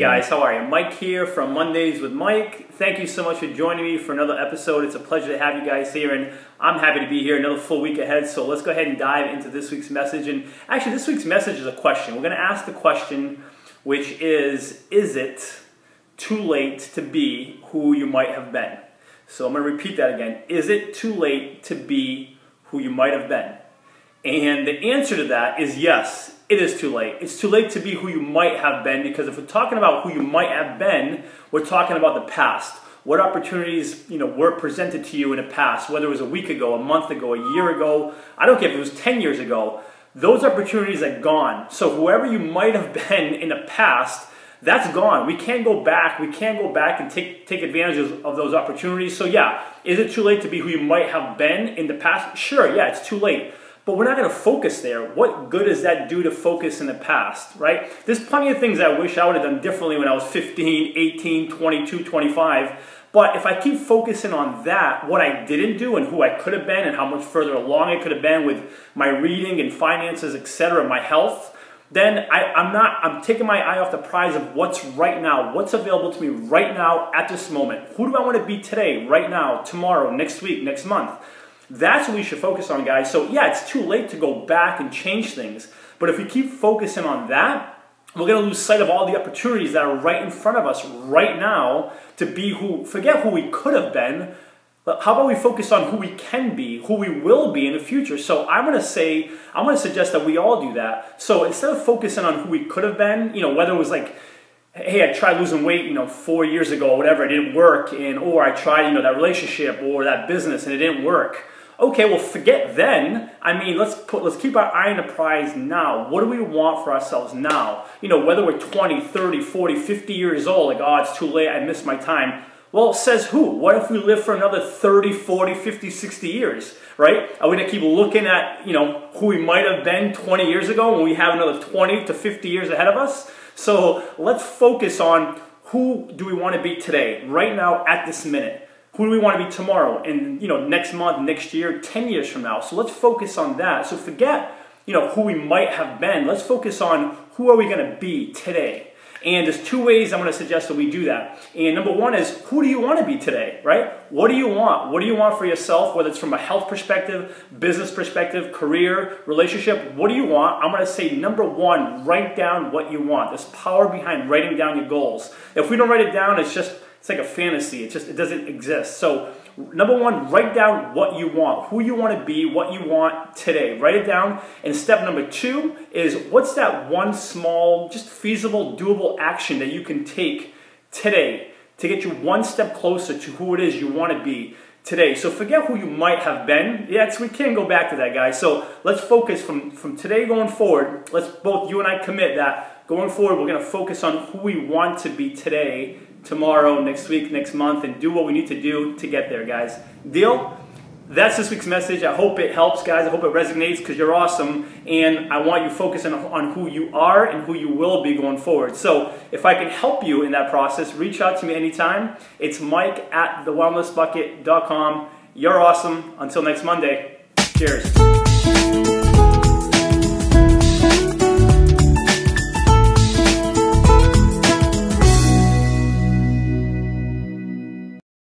guys, how are you? Mike here from Mondays with Mike. Thank you so much for joining me for another episode. It's a pleasure to have you guys here, and I'm happy to be here another full week ahead. So let's go ahead and dive into this week's message. And actually, this week's message is a question. We're going to ask the question, which is it too late to be who you might have been? So I'm going to repeat that again. Is it too late to be who you might have been? And the answer to that is yes, it is too late. It's too late to be who you might have been, because if we're talking about who you might have been, we're talking about the past. What opportunities, were presented to you in the past, whether it was a week ago, a month ago, a year ago, I don't care if it was 10 years ago, those opportunities are gone. So whoever you might have been in the past, that's gone. We can't go back. We can't go back and take advantage of those opportunities. So yeah, is it too late to be who you might have been in the past? Sure, yeah, it's too late. But we're not going to focus there. What good does that do to focus in the past, right? There's plenty of things I wish I would have done differently when I was 15, 18, 22, 25. But if I keep focusing on that, what I didn't do and who I could have been and how much further along I could have been with my reading and finances, etc., my health, then I'm taking my eye off the prize of what's right now, what's available to me right now at this moment. Who do I want to be today, right now, tomorrow, next week, next month? That's what we should focus on, guys. So yeah, it's too late to go back and change things. But if we keep focusing on that, we're going to lose sight of all the opportunities that are right in front of us right now to be forget who we could have been. How about we focus on who we can be, who we will be in the future? So I'm going to suggest that we all do that. So instead of focusing on who we could have been, whether it was like, hey, I tried losing weight, 4 years ago or whatever, it didn't work, or I tried, that relationship or that business and it didn't work. Okay, well, forget then. I mean, let's keep our eye on the prize now. What do we want for ourselves now? Whether we're 20, 30, 40, 50 years old, like, oh, it's too late, I missed my time. Well, says who? What if we live for another 30, 40, 50, 60 years, right? Are we going to keep looking at, who we might have been 20 years ago when we have another 20 to 50 years ahead of us? So let's focus on who do we want to be today, right now, at this minute. Who do we want to be tomorrow and, next month, next year, 10 years from now? So let's focus on that. So forget, who we might have been. Let's focus on who are we going to be today. And there's two ways I'm going to suggest that we do that. And number one is, who do you want to be today, right? What do you want? What do you want for yourself, whether it's from a health perspective, business perspective, career, relationship? What do you want? I'm going to say, number one, write down what you want. There's power behind writing down your goals. If we don't write it down, it's like a fantasy. It doesn't exist. So number one, write down what you want, who you want to be, what you want today. Write it down. And step number two is, what's that one small, just feasible, doable action that you can take today to get you one step closer to who it is you want to be today? So forget who you might have been. We can't go back to that, guys. So let's focus from today going forward. Let's both, you and I, commit that going forward, we're going to focus on who we want to be today, tomorrow, next week, next month, and do what we need to do to get there, guys. Deal? That's this week's message. I hope it helps, guys. I hope it resonates, because you're awesome, and I want you focusing on who you are and who you will be going forward. So if I can help you in that process, reach out to me anytime. It's Mike at thewellnessbucket.com. You're awesome. Until next Monday, cheers.